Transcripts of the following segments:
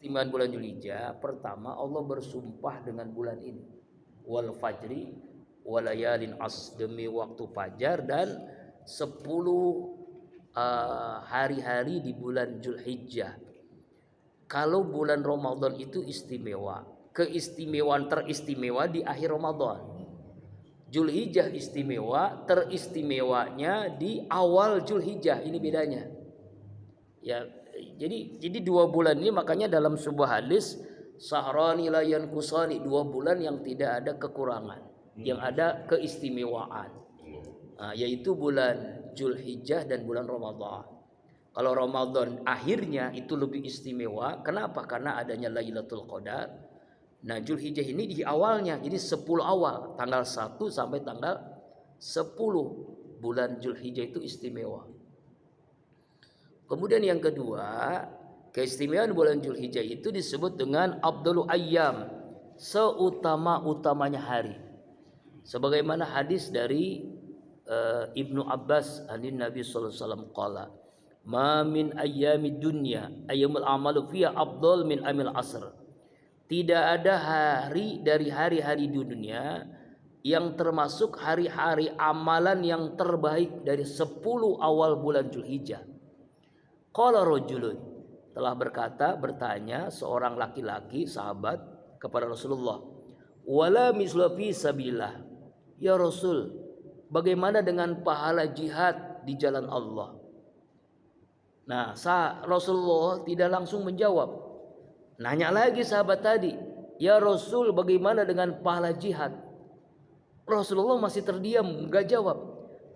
keistimewaan bulan Dzulhijjah, pertama Allah bersumpah dengan bulan ini. Wal fajri walayalin as, demi waktu fajar dan 10 hari-hari di bulan Dzulhijjah. Kalau bulan Ramadan itu istimewa, keistimewaan teristimewa di akhir Ramadan. Dzulhijjah istimewa, teristimewanya di awal Dzulhijjah, ini bedanya. Ya, jadi 2 bulan ini makanya dalam sebuah hadis sahrani la yanqusani, 2 bulan yang tidak ada kekurangan, yang ada keistimewaan. Yaitu bulan Dzulhijjah dan bulan Ramadan. Kalau Ramadan akhirnya itu lebih istimewa. Kenapa? Karena adanya Lailatul Qadar. Nah, Dzulhijjah ini di awalnya, jadi 10 awal, tanggal 1 sampai tanggal 10 bulan Dzulhijjah itu istimewa. Kemudian yang kedua, keistimewaan bulan Dzulhijjah itu disebut dengan Afdhalu Ayyam, seutama-utamanya hari. Sebagaimana hadis dari Ibnu Abbas anin Nabi sallallahu alaihi wasallam qala, "Ma min ayyamid dunya ayyamul amalu fiha afdal min amil asr." Tidak ada hari dari hari-hari di dunia yang termasuk hari-hari amalan yang terbaik dari 10 awal bulan Dzulhijjah. Qala rajulun, telah bertanya seorang laki-laki sahabat kepada Rasulullah, "Wala misla fi sabilillah." Ya Rasul, bagaimana dengan pahala jihad di jalan Allah? Nah, Rasulullah tidak langsung menjawab. Nanya lagi sahabat tadi, "Ya Rasul, bagaimana dengan pahala jihad?" Rasulullah masih terdiam, enggak jawab.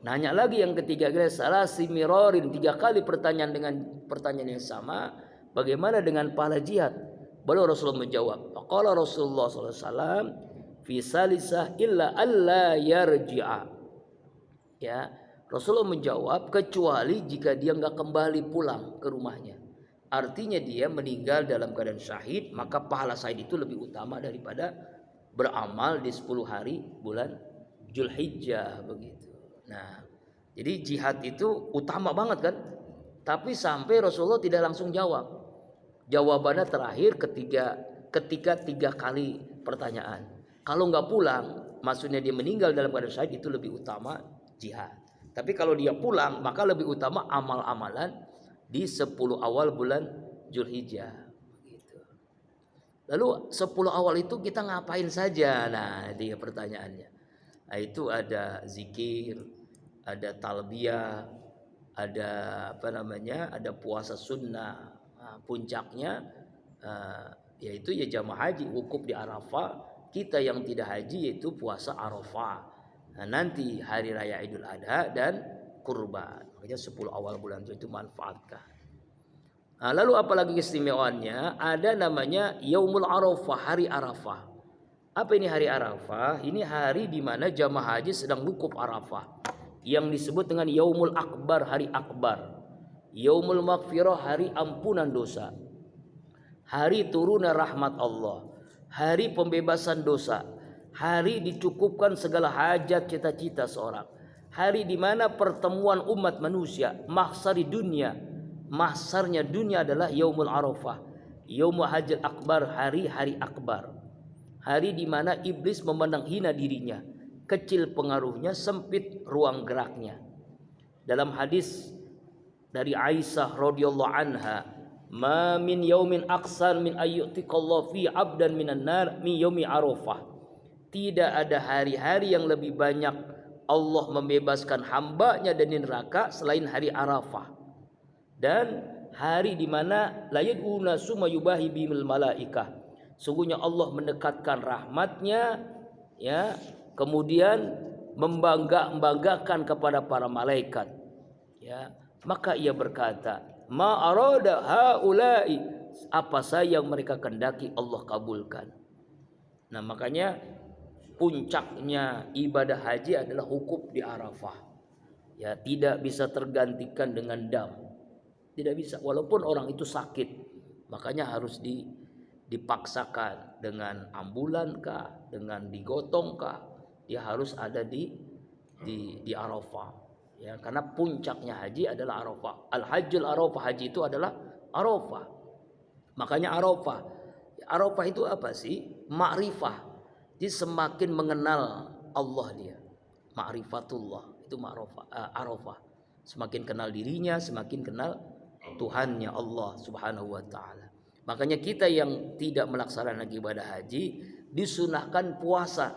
Nanya lagi yang ketiga, salasi mirarin, 3 kali pertanyaan dengan pertanyaan yang sama, bagaimana dengan pahala jihad? Baru Rasulullah menjawab. Faqala Rasulullah sallallahu alaihi wasallam, "Fi salisah illa alla yarji'a." Ya, Rasulullah menjawab, kecuali jika dia enggak kembali pulang ke rumahnya. Artinya dia meninggal dalam keadaan syahid, maka pahala syahid itu lebih utama daripada beramal di 10 hari bulan Dzulhijjah begitu. Nah, jadi jihad itu utama banget kan? Tapi sampai Rasulullah tidak langsung jawab. Jawabannya terakhir ketika 3 kali pertanyaan. Kalau nggak pulang, maksudnya dia meninggal dalam keadaan syahid, itu lebih utama jihad. Tapi kalau dia pulang, maka lebih utama amal-amalan di 10 awal bulan Dzulhijjah gitu. Lalu 10 awal itu kita ngapain saja? Nah, dia pertanyaannya. Nah, itu ada zikir, ada talbiyah, ada ada puasa sunnah. Nah, puncaknya yaitu ya jamaah haji, wukuf di Arafah. Kita yang tidak haji yaitu puasa Arafah. Nah, nanti hari raya Idul Adha dan kurban. Makanya 10 awal bulan itu manfaatkan. Nah, lalu apalagi keistimewaannya? Ada namanya Yaumul Arafah, hari Arafah. Apa ini hari Arafah? Ini hari di mana jamaah haji sedang wukuf Arafah, yang disebut dengan Yaumul Akbar, hari akbar. Yaumul Maghfirah, hari ampunan dosa. Hari turunnya rahmat Allah. Hari pembebasan dosa. Hari dicukupkan segala hajat cita-cita seorang. Hari di mana pertemuan umat manusia, mahsari dunia. Mahsarnya dunia adalah Yaumul Arafah, Yaumul Hajjal Akbar, hari-hari akbar. Hari di mana iblis memandang hina dirinya, kecil pengaruhnya, sempit ruang geraknya. Dalam hadis dari Aisyah radhiyallahu anha, "Ma min yaumin aqsar min ayyutiqallahu fi 'abdan minan nar mi yaumi Arafah." Tidak ada hari-hari yang lebih banyak Allah membebaskan hambanya dari neraka selain hari Arafah. Dan hari di mana la yad'una summa yubahi bimil malaikah. Sungguhnya Allah mendekatkan rahmatnya, ya, kemudian membanggakan kepada para malaikat, ya. Maka ia berkata, "Ma arada haula'i," apa saja yang mereka kehendaki Allah kabulkan. Nah, makanya puncaknya ibadah haji adalah wukuf di Arafah. Ya, tidak bisa tergantikan dengan dam. Tidak bisa, walaupun orang itu sakit. Makanya harus dipaksakan dengan ambulan kah, dengan digotong kah, dia harus ada di Arafah. Ya, karena puncaknya haji adalah Arafah. Al-Hajjul Arafah, haji itu adalah Arafah. Makanya Arafah. Arafah itu apa sih? Ma'rifah. Jadi semakin mengenal Allah dia. Ma'rifatullah itu Arafah. Semakin kenal dirinya, semakin kenal Tuhannya Allah Subhanahu wa taala. Makanya kita yang tidak melaksanakan ibadah haji disunahkan puasa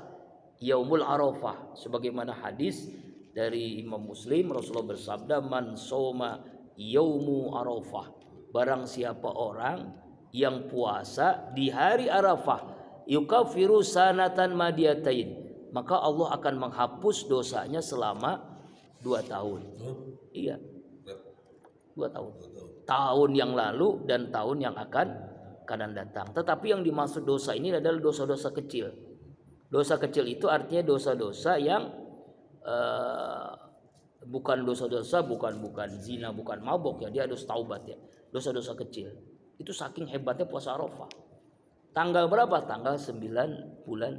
Yaumul Arafah sebagaimana hadis dari Imam Muslim. Rasulullah bersabda, man soma yaumu Arafah, barang siapa orang yang puasa di hari Arafah, yukafiru sanatan madiyatain, maka Allah akan menghapus dosanya selama 2 tahun. Iya, 2 tahun. Tahun yang lalu dan tahun yang akan datang. Tetapi yang dimaksud dosa ini adalah dosa-dosa kecil. Dosa kecil itu artinya dosa-dosa yang bukan dosa-dosa, bukan zina, bukan mabok ya, dia harus taubat ya. Dosa-dosa kecil. Itu saking hebatnya puasa Arafah. Tanggal berapa? Tanggal 9 bulan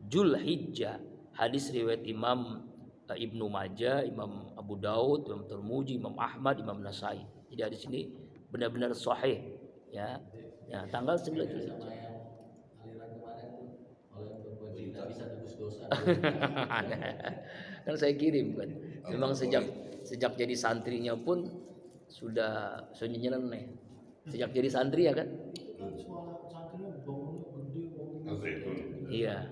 Zulhijjah. Hadis riwayat Imam Ibnu Majah, Imam Abu Daud, Imam Tirmidzi, Imam Ahmad, Imam Nasai. Jadi hadis ini benar-benar sahih ya. Ya, tanggal 9 Zulhijjah. Kan saya kirim kan. Memang sejak jadi santrinya pun sudah nyeleneh. Sejak jadi santri ya kan? Iya.